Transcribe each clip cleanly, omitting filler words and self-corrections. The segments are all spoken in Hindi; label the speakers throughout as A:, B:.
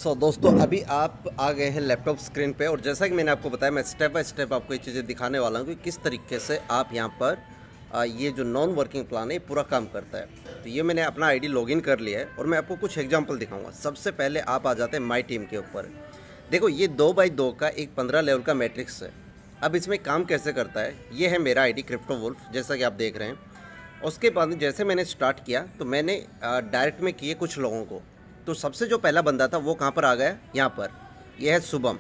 A: दोस्तों अभी आप आ गए हैं लैपटॉप स्क्रीन पे और जैसा कि मैंने आपको बताया मैं स्टेप बाय स्टेप आपको ये चीज़ें दिखाने वाला हूँ कि किस तरीके से आप यहाँ पर ये जो नॉन वर्किंग प्लान है ये पूरा काम करता है। तो ये मैंने अपना आईडी लॉगिन कर लिया है और मैं आपको कुछ एग्जांपल दिखाऊंगा। सबसे पहले आप आ जाते हैं माई टीम के ऊपर। देखो ये 2x2 का एक 15 लेवल का मैट्रिक्स है। अब इसमें काम कैसे करता है, ये है मेरा आईडी क्रिप्टो वुल्फ, जैसा कि आप देख रहे हैं। उसके बाद जैसे मैंने स्टार्ट किया तो मैंने डायरेक्ट में किए कुछ लोगों को। तो सबसे जो पहला बंदा था वो कहाँ पर आ गया, यहाँ पर, यह है शुभम।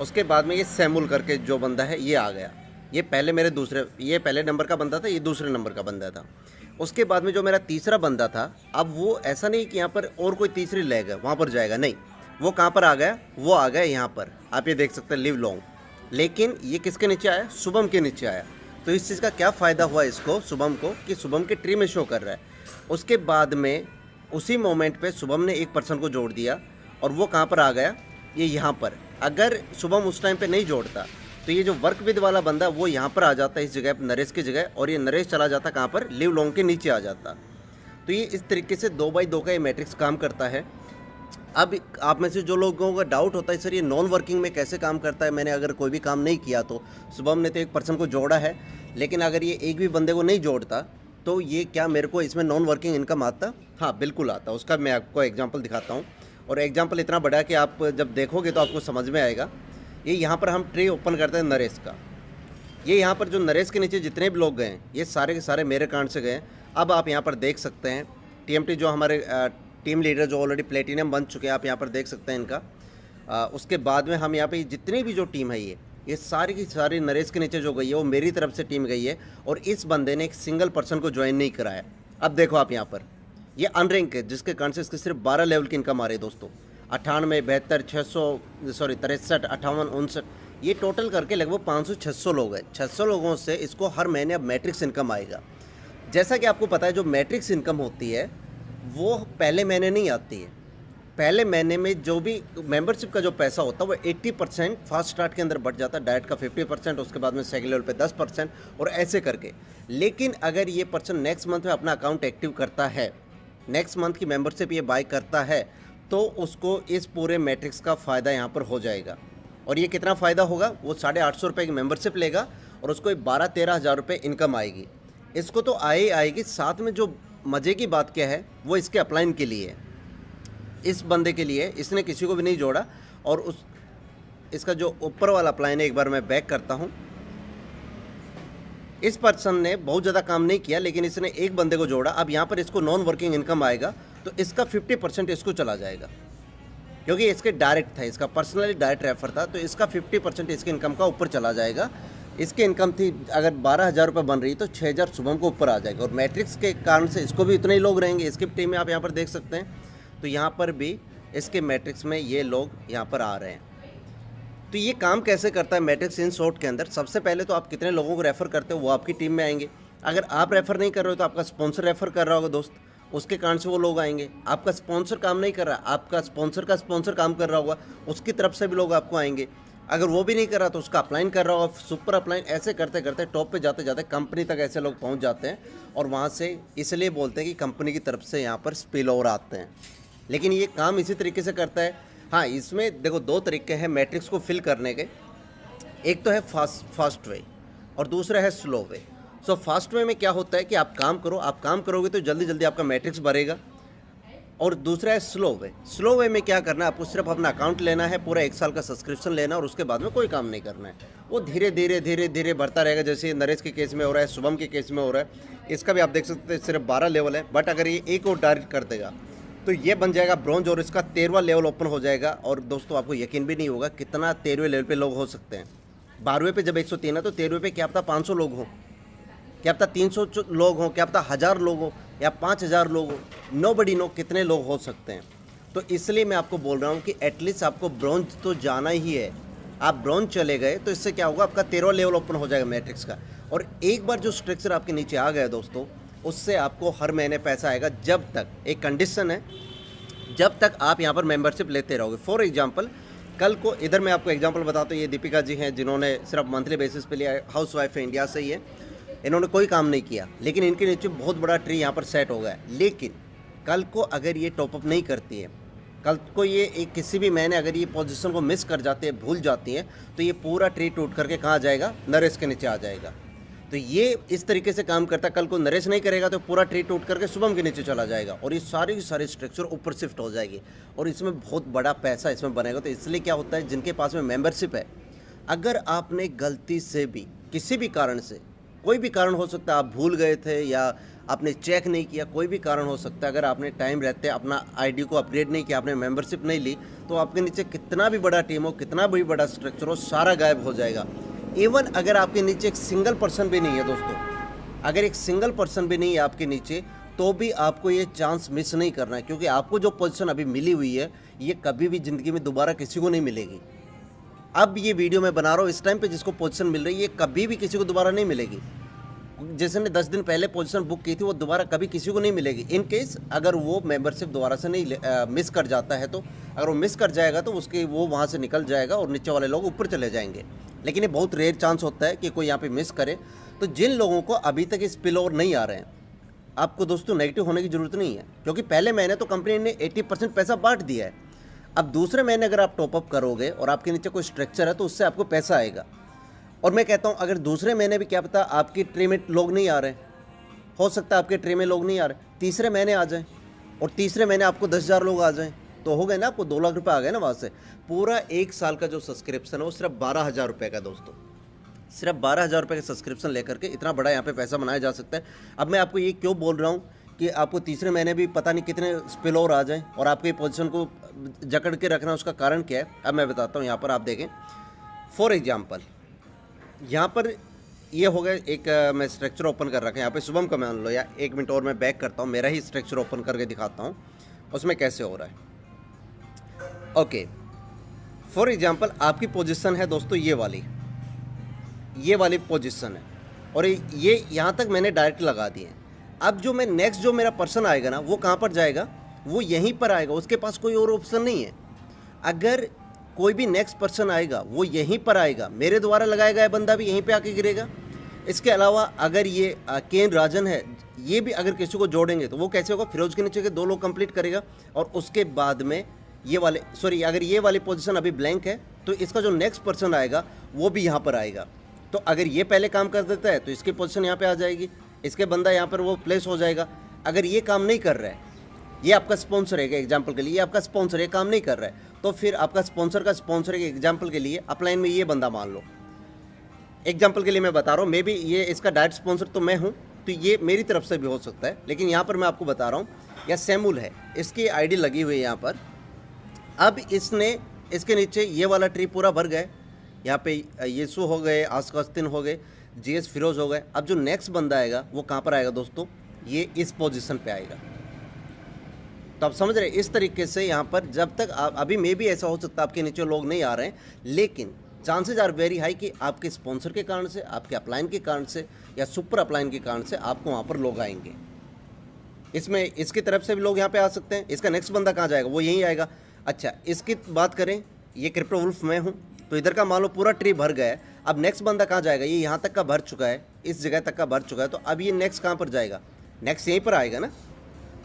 A: उसके बाद में ये सैमुल करके जो बंदा है ये आ गया। ये पहले नंबर का बंदा था, ये दूसरे नंबर का बंदा था। उसके बाद में जो मेरा तीसरा बंदा था, अब वो ऐसा नहीं कि यहाँ पर और कोई तीसरी लेग है वहाँ पर जाएगा, नहीं, वो कहाँ पर आ गया, वो आ गया यहाँ पर। आप ये देख सकते हैं लिव लॉन्ग। लेकिन ये किसके नीचे आया, शुभम के नीचे आया। तो इस चीज़ का क्या फ़ायदा हुआ इसको, शुभम को, कि शुभम के ट्री में शो कर रहा है। उसके बाद में उसी मोमेंट पे शुभम ने एक पर्सन को जोड़ दिया और वो कहाँ पर आ गया, ये यहाँ पर। अगर शुभम उस टाइम पे नहीं जोड़ता तो ये जो वर्क विद वाला बंदा वो यहाँ पर आ जाता है इस जगह, नरेश की जगह, और ये नरेश चला जाता कहाँ पर, लिव लॉन्ग के नीचे आ जाता। तो ये इस तरीके से 2x2 का ये मैट्रिक्स काम करता है। अब आप में से जो लोगों का डाउट होता है सर ये नॉन वर्किंग में कैसे काम करता है, मैंने अगर कोई भी काम नहीं किया तो, शुभम ने तो एक पर्सन को जोड़ा है, लेकिन अगर ये एक भी बंदे को नहीं जोड़ता तो ये क्या मेरे को इसमें नॉन वर्किंग इनकम आता? हाँ बिल्कुल आता। उसका मैं आपको एग्जांपल दिखाता हूँ, और एग्जांपल इतना बड़ा कि आप जब देखोगे तो आपको समझ में आएगा। ये यहाँ पर हम ट्री ओपन करते हैं नरेश का। ये यहाँ पर जो नरेश के नीचे जितने भी लोग गए हैं ये सारे के सारे मेरे अकाउंट से गए। अब आप यहाँ पर देख सकते हैं TMT जो हमारे टीम लीडर जो ऑलरेडी प्लेटिनम बन चुके हैं, आप यहाँ पर देख सकते हैं इनका। उसके बाद में हम यहाँ पे जितनी भी जो टीम है ये सारी की सारी नरेश के नीचे जो गई है वो मेरी तरफ से टीम गई है, और इस बंदे ने एक सिंगल पर्सन को ज्वाइन नहीं कराया। अब देखो आप यहाँ पर ये अनरैंक है जिसके कारण से इसके सिर्फ 12 लेवल की इनकम आ रही है दोस्तों। 98, 72, 600, सॉरी 63, 58, 59, ये टोटल करके लगभग 500-600 लोग हैं। 600 लोगों से इसको हर महीने अब मैट्रिक्स इनकम आएगा। जैसा कि आपको पता है जो मैट्रिक्स इनकम होती है वो पहले महीने नहीं आती है। पहले महीने में जो भी मेंबरशिप का जो पैसा होता है वो 80% फास्ट स्टार्ट के अंदर बढ़ जाता है, डाइट का 50%, उसके बाद में सेकंड लेवल पे 10%, और ऐसे करके। लेकिन अगर ये पर्सन नेक्स्ट मंथ में अपना अकाउंट एक्टिव करता है, नेक्स्ट मंथ की मेंबरशिप ये बाय करता है, तो उसको इस पूरे मैट्रिक्स का फ़ायदा यहाँ पर हो जाएगा। और ये कितना फ़ायदा होगा, वो 850 रुपये की मेंबरशिप लेगा और उसको 12-13 हज़ार रुपये इनकम आएगी। इसको तो आएगी। साथ में जो मज़े की बात क्या है वो इसके अपलाइन के लिए है। इस बंदे के लिए इसने किसी को भी नहीं जोड़ा, और इसका जो ऊपर वाला अपलाइन है, एक बार मैं बैक करता हूँ। इस पर्सन ने बहुत ज़्यादा काम नहीं किया लेकिन इसने एक बंदे को जोड़ा। अब यहाँ पर इसको नॉन वर्किंग इनकम आएगा तो इसका 50% इसको चला जाएगा, क्योंकि इसके डायरेक्ट था, इसका पर्सनली डायरेक्ट रेफर था, तो इसका 50% इसकी इनकम का ऊपर चला जाएगा। इसकी इनकम थी अगर 12,000 रुपये बन रही तो 6,000 शुभम को ऊपर आ जाएगा, और मैट्रिक्स के कारण से इसको भी इतने ही लोग रहेंगे। इसकी टीम में आप यहाँ पर देख सकते हैं, तो यहाँ पर भी इसके मैट्रिक्स में ये लोग यहाँ पर आ रहे हैं। तो ये काम कैसे करता है मैट्रिक्स इन शॉर्ट के अंदर, सबसे पहले तो आप कितने लोगों को रेफ़र करते हो वो आपकी टीम में आएंगे। अगर आप रेफ़र नहीं कर रहे हो तो आपका स्पॉन्सर रेफ़र कर रहा होगा दोस्त, उसके कारण से वो लोग आएंगे। आपका स्पॉन्सर काम नहीं कर रहा, आपका स्पॉन्सर का स्पॉन्सर काम कर रहा होगा, उसकी तरफ से भी लोग आपको आएंगे। अगर वो भी नहीं कर रहा तो उसका अपलाइन कर रहा होगा, सुपर अपलाइन, ऐसे करते करते टॉप पे जाते जाते कंपनी तक ऐसे लोग पहुंच जाते हैं, और वहाँ से इसलिए बोलते हैं कि कंपनी की तरफ से यहाँ पर स्पिल ओवर आते हैं। लेकिन ये काम इसी तरीके से करता है। हाँ, इसमें देखो 2 तरीके हैं मैट्रिक्स को फिल करने के। एक तो है फास्ट वे और दूसरा है slow way. So fast way में क्या होता है कि आप काम करो, आप काम करोगे तो जल्दी जल्दी आपका मैट्रिक्स भरेगा, और दूसरा है स्लो वे। स्लो वे में क्या करना है, आपको सिर्फ अपना अकाउंट लेना है, पूरा 1 साल का सब्सक्रिप्शन लेना है, और उसके बाद में कोई काम नहीं करना है। वो धीरे धीरे भरता रहेगा, जैसे नरेश के केस में हो रहा है, शुभम के केस में हो रहा है। इसका भी आप देख सकते हैं सिर्फ 12 लेवल है, बट अगर ये एक और डायरेक्ट कर देगा तो ये बन जाएगा ब्रॉन्ज, और इसका 13वां लेवल ओपन हो जाएगा। और दोस्तों आपको यकीन भी नहीं होगा कितना 13वें लेवल पे लोग हो सकते हैं। 12वें पे जब 103 है तो 13वें पे क्या पता 500 लोग हों, क्या पता 300 लोग हों, क्या पता 1000 लोग हों या 5000 लोग हों, नोबडी नो कितने लोग हो सकते हैं। तो इसलिए मैं आपको बोल रहा हूँ कि एटलीस्ट आपको ब्रॉन्ज तो जाना ही है। आप ब्रॉन्ज चले गए तो इससे क्या होगा, आपका 13वां लेवल ओपन हो जाएगा मैट्रिक्स का। और एक बार जो स्ट्रक्चर आपके नीचे आ गया दोस्तों, उससे आपको हर महीने पैसा आएगा, जब तक, एक कंडीशन है, जब तक आप यहाँ पर मेंबरशिप लेते रहोगे। फॉर एग्जांपल कल को इधर मैं आपको एग्जांपल बताता हूँ, ये दीपिका जी हैं जिन्होंने सिर्फ मंथली बेसिस पे लिया, हाउस वाइफ है, इंडिया से ही है, इन्होंने कोई काम नहीं किया, लेकिन इनके नीचे बहुत बड़ा ट्री यहाँ पर सेट हो गया है। लेकिन कल को अगर ये टॉपअप नहीं करती है, कल को ये एक किसी भी महीने अगर ये पोजीशन को मिस कर जाते हैं, भूल जाती हैं, तो ये पूरा ट्री टूट करके कहाँ जाएगा, नरेश के नीचे आ जाएगा। तो ये इस तरीके से काम करता है। कल को नरेश नहीं करेगा तो पूरा ट्री टूट करके शुभम के नीचे चला जाएगा और ये सारी सारी स्ट्रक्चर ऊपर शिफ्ट हो जाएगी और इसमें बहुत बड़ा पैसा इसमें बनेगा। तो इसलिए क्या होता है, जिनके पास में मेंबरशिप है, अगर आपने गलती से भी किसी भी कारण से, कोई भी कारण हो सकता है, आप भूल गए थे या आपने चेक नहीं किया, कोई भी कारण हो सकता है, अगर आपने टाइम रहते अपना आईडी को अपग्रेड नहीं किया, आपने मेंबरशिप नहीं ली, तो आपके नीचे कितना भी बड़ा टीम हो, कितना भी बड़ा स्ट्रक्चर हो, सारा गायब हो जाएगा। इवन अगर आपके नीचे एक सिंगल पर्सन भी नहीं है दोस्तों, अगर एक सिंगल पर्सन भी नहीं है आपके नीचे, तो भी आपको ये चांस मिस नहीं करना है, क्योंकि आपको जो पोजीशन अभी मिली हुई है ये कभी भी ज़िंदगी में दोबारा किसी को नहीं मिलेगी। अब ये वीडियो मैं बना रहा हूँ इस टाइम पे जिसको पोजीशन मिल रही है, ये कभी भी किसी को दोबारा नहीं मिलेगी। जिसने 10 दिन पहले पोजीशन बुक की थी वो दोबारा कभी किसी को नहीं मिलेगी। इन केस अगर वो मेंबरशिप दोबारा से नहीं मिस कर जाता है, तो अगर वो मिस कर जाएगा तो उसके वो वहाँ से निकल जाएगा और नीचे वाले लोग ऊपर चले जाएंगे। लेकिन ये बहुत रेयर चांस होता है कि कोई यहाँ पे मिस करे। तो जिन लोगों को अभी तक इस स्पिल ओवर नहीं आ रहे हैं, आपको दोस्तों नेगेटिव होने की ज़रूरत नहीं है, क्योंकि पहले महीने तो कंपनी ने 80% पैसा बांट दिया है। अब दूसरे महीने अगर आप टॉपअप करोगे और आपके नीचे कोई स्ट्रक्चर है तो उससे आपको पैसा आएगा। और मैं कहता हूँ अगर दूसरे महीने भी क्या पता आपकी ट्रे में लोग नहीं आ रहे, हो सकता है आपके ट्रे में लोग नहीं आ रहे, तीसरे महीने आ जाएं और तीसरे महीने आपको 10,000 लोग आ जाएं, तो हो गए ना, आपको 2 लाख रुपये आ गए ना वहाँ से। पूरा 1 साल का जो सब्सक्रिप्शन है वो सिर्फ 12,000 रुपये का दोस्तों, सिर्फ 12,000 रुपये का सब्सक्रिप्शन लेकर के इतना बड़ा यहाँ पे पैसा बनाया जा सकता है। अब मैं आपको ये क्यों बोल रहा हूँ कि आपको तीसरे महीने भी पता नहीं कितने स्पिल ओवर आ जाएँ और आपकी पोजीशन को जकड़ के रखना, उसका कारण क्या है अब मैं बताता हूँ। यहाँ पर आप देखें, फॉर एग्जाम्पल यहाँ पर ये हो गया एक मैं स्ट्रक्चर ओपन कर रखा है यहाँ पे शुभम का, मान लो या 1 मिनट और मैं बैक करता हूँ, मेरा ही स्ट्रक्चर ओपन करके दिखाता हूँ उसमें कैसे हो रहा है। ओके, फॉर एग्जांपल आपकी पोजीशन है दोस्तों ये वाली पोजीशन है और ये यहाँ तक मैंने डायरेक्ट लगा दिए। अब जो मैं नेक्स्ट जो मेरा पर्सन आएगा ना, वो कहाँ पर जाएगा, वो यहीं पर आएगा, उसके पास कोई और ऑप्शन नहीं है। अगर कोई भी नेक्स्ट पर्सन आएगा वो यहीं पर आएगा, मेरे द्वारा लगाया गया बंदा भी यहीं पे आके गिरेगा। इसके अलावा अगर ये केन राजन है, ये भी अगर किसी को जोड़ेंगे तो वो कैसे होगा, फिरोज के नीचे के 2 लोग कंप्लीट करेगा और उसके बाद में ये वाले अगर ये वाली पोजीशन अभी ब्लैंक है तो इसका जो नेक्स्ट पर्सन आएगा वो भी यहाँ पर आएगा। तो अगर ये पहले काम कर देता है तो इसकी पोजीशन यहाँ पे आ जाएगी, इसके बंदा यहाँ पर वो प्लेस हो जाएगा। अगर ये काम नहीं कर रहा है, ये आपका स्पॉन्सर है एग्जाम्पल के लिए, ये आपका स्पॉन्सर, ये काम नहीं कर रहा है, तो फिर आपका स्पॉन्सर का स्पॉन्सर है एग्जाम्पल के लिए अपलाइन में ये बंदा मान लो, एग्जाम्पल के लिए मैं बता रहा हूँ, मे बी ये इसका डायरेक्ट स्पॉन्सर तो मैं हूँ, तो ये मेरी तरफ से भी हो सकता है, लेकिन यहाँ पर मैं आपको बता रहा हूँ, या सैमुल है, इसकी आईडी लगी हुई है यहाँ पर। अब इसके नीचे ये वाला ट्री पूरा भर गए, यहाँ पे येसु हो गए, आस्कास्तिन हो गए, जीएस फिरोज हो गए। अब जो नेक्स्ट बंदा आएगा वो कहाँ पर आएगा दोस्तों, ये इस पोजीशन पे आएगा। तो आप समझ रहे, इस तरीके से यहाँ पर जब तक आप अभी मे भी ऐसा हो सकता है आपके नीचे लोग नहीं आ रहे हैं, लेकिन चांसेज आर वेरी हाई कि आपके स्पॉन्सर के कारण से, आपके अपलाइन के कारण से या सुपर अपलाइन के कारण से आपको वहाँ पर लोग आएंगे। इसमें इसकी तरफ से भी लोग यहाँ पे आ सकते हैं। इसका नेक्स्ट बंदा कहाँ जाएगा, वो यहीं आएगा। अच्छा, इसकी बात करें, ये क्रिप्टो वुल्फ मैं हूँ, तो इधर का मान लो पूरा ट्री भर गया है। अब नेक्स्ट बंदा कहाँ जाएगा, ये यहाँ तक का भर चुका है, इस जगह तक का भर चुका है, तो अब ये नेक्स्ट कहाँ पर जाएगा, नेक्स्ट यहीं पर आएगा ना।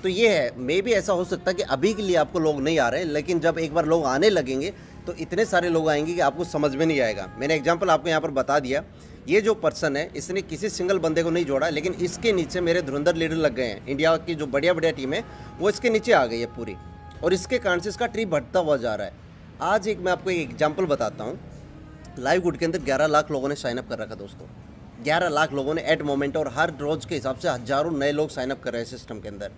A: तो ये है, मे भी ऐसा हो सकता है कि अभी के लिए आपको लोग नहीं आ रहे हैं, लेकिन जब एक बार लोग आने लगेंगे तो इतने सारे लोग आएंगे कि आपको समझ में नहीं आएगा। मैंने एग्जांपल आपको यहाँ पर बता दिया, ये जो पर्सन है इसने किसी सिंगल बंदे को नहीं जोड़ा, लेकिन इसके नीचे मेरे धुरंधर लीडर लग गए हैं। इंडिया की जो बढ़िया बढ़िया टीम है वो इसके नीचे आ गई है पूरी, और इसके कारण से इसका ट्री बढ़ता हुआ जा रहा है। आज मैं आपको एक एग्जाम्पल बताता हूँ। लाइव गुड के अंदर 11 लाख लोगों ने साइनअप कर रखा दोस्तों, 11 लाख लोगों ने एट मोमेंट, और हर रोज़ के हिसाब से हज़ारों नए लोग साइनअप कर रहे हैं सिस्टम के अंदर,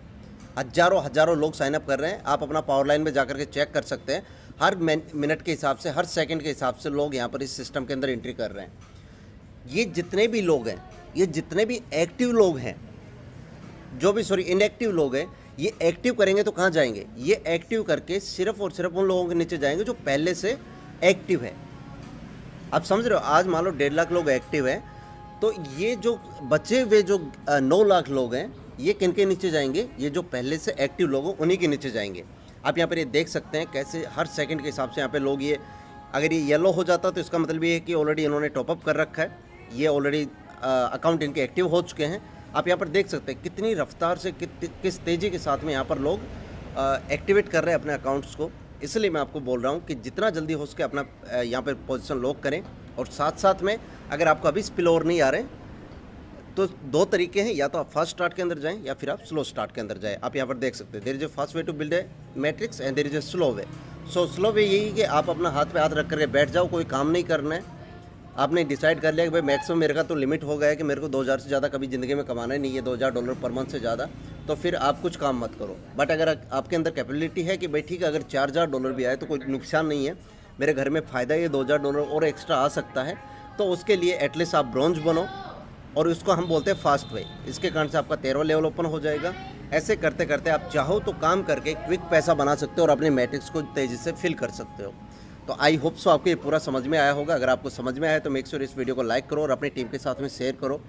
A: हज़ारों लोग साइनअप कर रहे हैं। आप अपना पावर लाइन में जाकर के चेक कर सकते हैं, हर मिनट के हिसाब से, हर सेकंड के हिसाब से लोग यहाँ पर इस सिस्टम के अंदर एंट्री कर रहे हैं। ये जितने भी लोग हैं, ये जितने भी एक्टिव लोग हैं, जो भी इनएक्टिव लोग हैं, ये एक्टिव करेंगे तो कहाँ जाएंगे, ये एक्टिव करके सिर्फ और सिर्फ उन लोगों के नीचे जाएंगे जो पहले से एक्टिव है। आप समझ रहे हो, आज मान लो 1.5 लाख लोग एक्टिव हैं, तो ये जो बचे हुए जो 9 लाख लोग हैं, ये किन के नीचे जाएंगे, ये जो पहले से एक्टिव लोग हैं उन्हीं के नीचे जाएंगे। आप यहाँ पर ये देख सकते हैं कैसे हर सेकंड के हिसाब से यहाँ पे लोग, ये अगर ये येलो हो जाता तो इसका मतलब ये है कि ऑलरेडी इन्होंने टॉपअप कर रखा है, ये ऑलरेडी अकाउंट इनके एक्टिव हो चुके हैं। आप यहाँ पर देख सकते हैं कितनी रफ्तार से, किस तेज़ी के साथ में यहाँ पर लोग एक्टिवेट कर रहे हैं अपने अकाउंट्स को, इसलिए मैं आपको बोल रहा हूँ कि जितना जल्दी हो सके अपना यहाँ पर पोजीशन लॉक करें। और साथ साथ में अगर आपको अभी स्पिल ओवर नहीं आ रहे तो दो तरीके हैं, या तो आप फास्ट स्टार्ट के अंदर जाएं या फिर आप स्लो स्टार्ट के अंदर जाएं। आप यहाँ पर देख सकते हैं there is a fast way to build a matrix and there is a slow way. So slow way यही कि आप अपना हाथ पे हाथ रख करके बैठ जाओ, कोई काम नहीं करना है। आपने डिसाइड कर लिया कि भाई मैक्सिमम मेरे का तो लिमिट हो गया है कि मेरे को 2000 से ज़्यादा कभी ज़िंदगी में कमाना ही नहीं है, $2000 पर मंथ से ज़्यादा, तो फिर आप कुछ काम मत करो। बट अगर आपके अंदर कैपेबिलिटी है कि भाई ठीक है, अगर $4000 भी आए तो कोई नुकसान नहीं है, मेरे घर में फ़ायदा ये $2000 और एक्स्ट्रा आ सकता है, तो उसके लिए एटलीस्ट आप ब्रॉन्ज बनो। और उसको हम बोलते हैं फास्ट वे। इसके कारण से आपका 13वां लेवल ओपन हो जाएगा। ऐसे करते करते आप चाहो तो काम करके क्विक पैसा बना सकते हो और अपने मैट्रिक्स को तेज़ी से फिल कर सकते हो। तो आई होप सो आपको ये पूरा समझ में आया होगा। अगर आपको समझ में आया तो मेक श्योर इस वीडियो को लाइक करो और अपनी टीम के साथ में शेयर करो।